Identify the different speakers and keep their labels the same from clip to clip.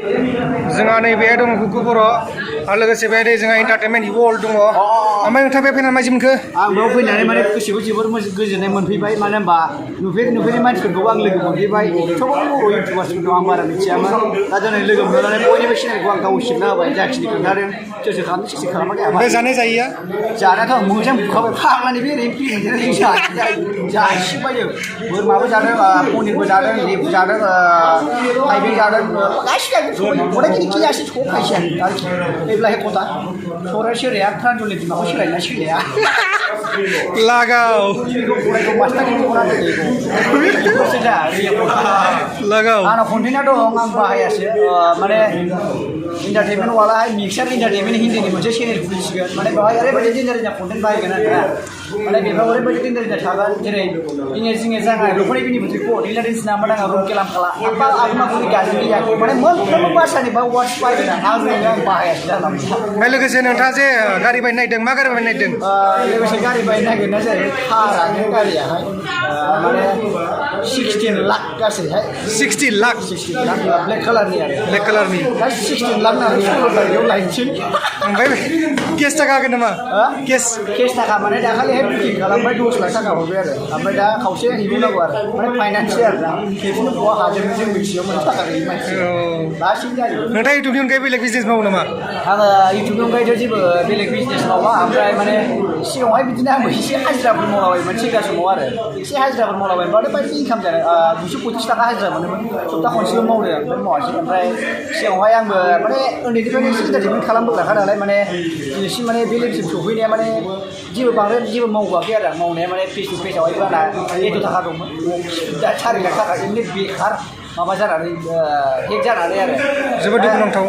Speaker 1: जोंहा नैबे दङ कुकु बर' आरो लोगोसे बेहाय जोंहा एन्टारटेनमेन्ट वर्ल्ड दङ ओमफ्राय नोंथाङा बे फैनानै माबायदि मोनखो
Speaker 2: आं बेयाव फैनानै माने गोसोखौ जोबोर गोजोननाय मोनफैबाय मानो होनबा नुफेरै मानसिफोरखौ आं लोगो मोनफैबाय एथ'बां बर' इउटुबार्सफोर दं आं बारा मिथियामोन दा दिनै लोगो मोननानै बयनिबो सिनायखौ आं गाव सिबना होबाय जाखिनि खोन्थादों सोर खालामदों सोर खालामाखै
Speaker 1: बे जानाय जायैया
Speaker 2: जानायाथ' आं मोजां बुखाबाय फाग्लानि बे ओरैनो फैनानै जासिबाय जों बोरमाबो जादों पनिरबो जादों लेबु जादों थाइबें जादों गासिबो अनेक কি আসে ছোট খাইছে আর কি এইগুলা কথা সরাই সেরে এক ট্রান্সলেট দিমাও সেরাই না সেরাই
Speaker 1: লাগাও লাগাও
Speaker 2: আনা কন্টেনার दं आं बाहायासो माने एन्टारटेनमेन्ट वाला मिक्सार एन्टारटेनमेन्ट हिन्दीनि मोनसे चेनेल खुलिसिगोन माने बेवहाय ओरैबायदि जेनेरेल कन्टेन्ट बाहायगोन आरोना माने बेफोराव ओरैबायदि जेनेरेल थागोन जेरै इंगे जागा न'खरनि बिनि बुद्रिखौ रिलेटेन्स नामा दाङा रुम केलाम खाला apa aku mah kudu gaji dia माने मोनफ्रोमबो भाषानि बा वार्डस बाहायगोन आं बाहायासो जानानै
Speaker 1: ओमफ्राय लोगोसे नोंथाङा जे गारि बायनो नागिरदों मा गारि बायनो नागिरदों
Speaker 2: लोगोसे गारि बायनो नागिरनाया जाहैबाय थारानो गारियाहाय माने 16 लाख गासैहाय
Speaker 1: 16 लाख
Speaker 2: ब्लेक कालारनि आरो
Speaker 1: ब्लेक कालारनि
Speaker 2: दा 16 लाख नांगौ बेयाव लायनोसै
Speaker 1: ओमफ्राय केस थाखा होगोन नामा केस
Speaker 2: थाखा माने दाखालिहाय बुकिं खालामबाय 10 लाख थाखा हरबाय आरो ओमफ्राय दा खावसे हैबावनांगौ आरो माने फाइनान्सि आरो ना बेखौनो बहा हाजोबनो जों मिथियाव मोनसे थाखा गैयै मानसि लासिं जायो
Speaker 1: नोंथाङा इउटुबनि अनगायै बेलेग बिजनेस मावो नामा
Speaker 2: आङो इउटुबनि अनगायैथ' जेबो बेलेग बिजनेस मावा ओमफ्राय माने सिगाङावहाय बिदिनो आंबो एसे हाजिराफोर मावलाबायोमोन सिगां समाव आरो एसे हाजिराफोर मावलाबायोमोन ओमफ्राय बायदि इनकाम जादों 250 थाखा हाजिरा मोनोमोन सप्ता खनसेल' मावदों ओमफ्राय मावासै ओमफ्राय सिगाङावहाय आंबो माने उन्दैनिफ्रायनो एसे एन्टारटेनमेन्ट खालामबोग्राखा नालाय माने दिनैसिम माने बे लेभेलसिम सौफैनाया माने जेबो बांद्राय जेबो मावबोआखै आरो मावनाया माने फेसबुक पेजावहायबो आंना 1 थाखा दंमोन दा 4 लाख थाखा एमनि बेखार माबा जानानै हेक जानानै आरो
Speaker 1: जोबोद दुखुनांथाव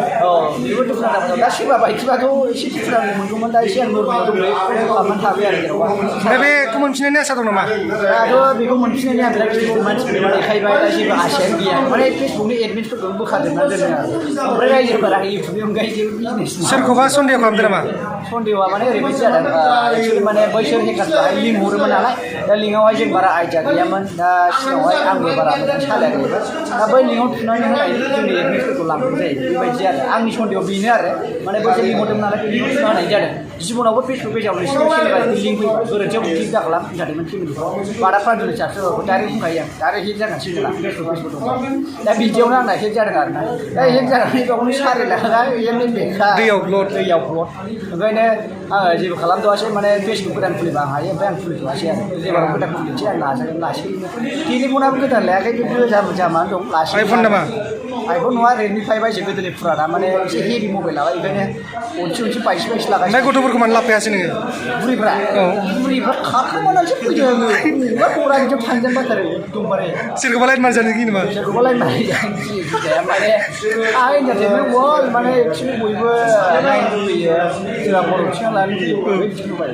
Speaker 2: जोबोद दुखुनांथाव दा सोरबा बायदिबाथ' एसे दुखुनांथाव मोनगौमोन दा एसे आं नर्मेलाव दंलै खालामनानै थाबाय आरो जेनेबा
Speaker 1: ओमफ्राय बेखौ मोनफिननायनि आसा दं नामा
Speaker 2: दाथ' बेखौ मोनफिननायनि आं बिराद गिदिर मानसिफोरनो देखायबाय दा जेबो आसायानो गैया माने फेसबुकनि एडमिन्सफोरखौ बोखारजोबना दोनो आरो ओमफ्राय रायजोफोरा इउटुबनि अनगायै जेबो बिजनेस
Speaker 1: सोरखौबा सन्देह खालामदों नामा
Speaker 2: सन्देहआ माने ओरैबायदि जादों एक्सुवेलि माने बैसोर हेकार्सफोराहाय लिंक हरोमोन नालाय दा लिंकआवहाय जों बारा आइडिया गैयामोन दा सिगाङावहाय आंबो बारा मोजां सालायाखैमोन दा बै लिंकआव थुनानै होनाय जोंनि एडमिन्सफोरखौ लांनाय जायो बेबायदि आरो आंनि सन्देहआव बेनो आरो माने बैसोर लिंक हरदोंमोन नालाय बे लिंकआव थुना होनाय जादों जिबनावबो फेसबुक पेजाव नोंसिनाव सेनेला लिंक फैबा गोरोन्थियाव क्लिक दा खालाम एन्टारटेनमेन्ट फेमिलिखौ बादाफ्रा दिनै साबसिन डाइरेक्ट बुंखायो आं आरो हेक जागोन सिनेला फेसबुक दं दा बिदियावनो आंना हेक जादों आरो ना दा हेक जानानै बेयावनो 4 लाख एमनि बेखार दैयाव फ्लट ओंखायनो आङो जेबो खालामथ'वासै माने फेसबुक गोदान खुलिबा आं हायो ओमफ्राय आं खुलिथ'वासै आरो जेब्ला गोदान खुलिनोसै आं नाजागोन लासै टेलिफनाबो गोदान लायाखै बे जामानो दं लासै
Speaker 1: आइफन नामा
Speaker 2: आइफन नङा रेडमि 5 बायसो गोदोनि फुराना माने एसे हेभि मबाइल लाबाय ओंखायने अनसे बायसो लागासिनो
Speaker 1: ओमफ्राय गथ'फोरखौ मानो लाफायासै नोङो
Speaker 2: बुरिफ्रा खारखोमानानैसो फैदों आङो मा खौरां बिदियाव थांजानो बाथारो एकदमबारे
Speaker 1: सोरखौबा लाइन मार जानो गियो नामा
Speaker 2: सोरखौबा लाइन मार जाया माने आं एन्टारटेनमेन्ट वर्ल्ड माने एक्सुवेलि बयबो नायनो लुबैयो सोरबा बर' बिथिङाव लानो लुबैयो बिदि नुबाय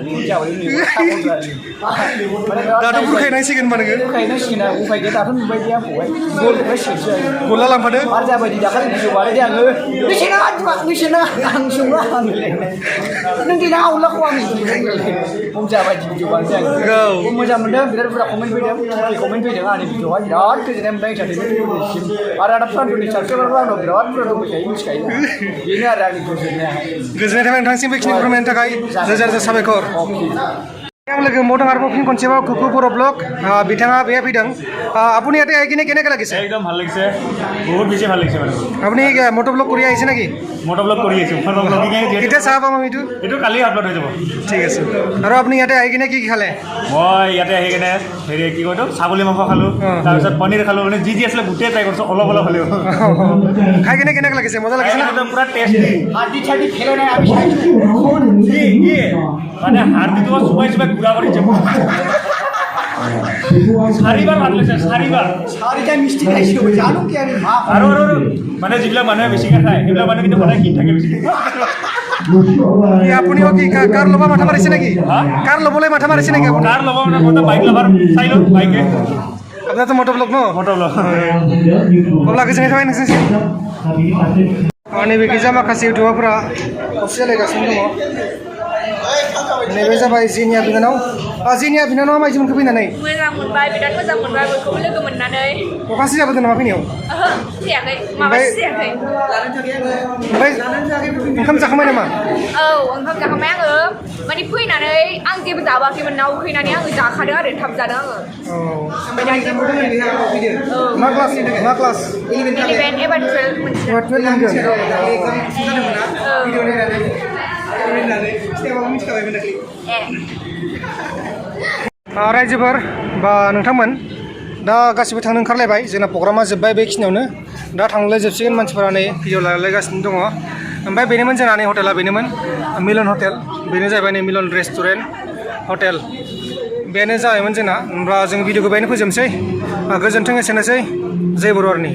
Speaker 1: दाथ' बुरखायनांसिगोन होनबा नोङो
Speaker 2: बुरखायनांसिगोन आं उफाय गैया दाथ' नुबाय दे आंखौहाय गलखौहाय सोसै
Speaker 1: गला लांफादो
Speaker 2: आरो जाबायदि दाखालि भिडिअ बानायदों आङो नोंसोरना आं सोंला आं नों देना आवलाखौ आं हम जाबायदि भिडिअ बानायदों आं मोजां मोनदों बिराद बुरजा कमेन्ट फैदों आंनि भिडिअआवहाय बिराद गोजोननाय मोनबाय एन्टारटेनमेन्टसिम आरो दा प्रान्टनि साबस्क्राइबारफ्रा आंनाव बिराद बुरजा दंबाय मिथिखायो बेनो आरो आंनि गोजोननाया
Speaker 1: थाबाय नोंथांसिम बेखिनि फोरमायनो थाखाय रोजा रोजा साबायखर आं लोगो मोदों आरो फिन खनसेबाव कुकु बर' ब्लग बिथाङा बेयाव फैदों আপুনি ইয়াতে আহি কিনে কেনেকৈ লাগিছে
Speaker 3: একদম ভাল লাগিছে বহুত বেছি ভাল লাগিছে মানে
Speaker 1: আপুনি মটো ব্লগ কৰি আহিছে নেকি
Speaker 3: মটো ব্লগ কৰি আহিছোঁ
Speaker 1: কেতিয়া চাহ পাম আমি
Speaker 3: এইটো কালি আপলোড হৈ যাব
Speaker 1: ঠিক আছে আৰু আপুনি ইয়াতে আহি কিনে কি খালে
Speaker 3: মই ইয়াতে আহি কিনে হেৰি কি কয় ছাগলী মাংস খালোঁ তাৰপিছত পনীৰ খালোঁ মানে যি আছিলে গোটেই ট্ৰাই কৰিছোঁ অলপ অলপ হ'লেও
Speaker 1: খাই কিনে কেনেকৈ লাগিছে মজা লাগিছে
Speaker 3: একদম পুৰা টেষ্টি
Speaker 2: হাৰ্ডি চাৰ্ডি ফেলে নাই আমি
Speaker 3: মানে হাৰ্ডিটো চুবাই চুবাই গুড়া কৰিছে চাৰিবাৰ ভাত লৈছে চাৰিটা
Speaker 2: মিষ্টি খাইছোঁ জানো কি আমি
Speaker 3: আৰু মানে যিবিলাক মানুহে বেছিকৈ খায় সেইবিলাক মানুহ কিন্তু সদায় কিনি থাকে বেছিকৈ
Speaker 1: আপুনিও কি কাৰ ল'ব মাথা মাৰিছে নেকি কাৰ ল'বলৈ মাথা মাৰিছে নেকি
Speaker 3: কাৰ ল'ব মানে মই বাইক ল'বাৰ চাই লওঁ বাইকে
Speaker 1: আপোনাৰতো মটো ব্লগ ন
Speaker 3: मटो ब्लग
Speaker 1: अब्ला गोजोननाय थाबाय नोंसिनिसिम नैबे गिजा माखासे इउटुबारफोरा खौसे जालायगासिनो दङ नैबे जाबाय जिनिया बिनानाव जिनिया बिनानावा माइदि मोनखो फैनानै
Speaker 4: मोजां मोनबाय बिराद मोजां मोनबाय बयखौबो लोगो मोननानै
Speaker 1: अखासो जाबोदों नामा फैनायाव
Speaker 4: ओहो फैयाखै माबासो जायाखै
Speaker 1: ओमफ्राय ओंखाम जाखांबाय नामा
Speaker 4: औ ओंखाम जाखांबाय आङो माने फैनानै आं जेबो जाबाखैमोन ना उखैनानै आङो जाखादों आरो थाब जादों आङो
Speaker 1: मा क्लास
Speaker 4: 11 एबा 12 मोनसे
Speaker 1: रायजोफोर बा नोंथांमोन दा गासिबो थांनो ओंखारलायबाय जोंना प्रग्रामा जोब्बाय बेखिनियावनो दा थांलाय जोबसिगोन मानसिफोरा नै भिडिअ लालायगासिनो दङ ओमफ्राय बेनोमोन जोंना नै हटेला बेनोमोन मिलन हटेल बेनो जाहैबाय नै मिलन रेस्टुरेन्ट हटेल बेनो जाबायमोन जोंना होमब्ला जों भिडिअखौ बेहायनो फोजोबनोसै गोजोन्थों एसेनोसै जय बर' हारिनि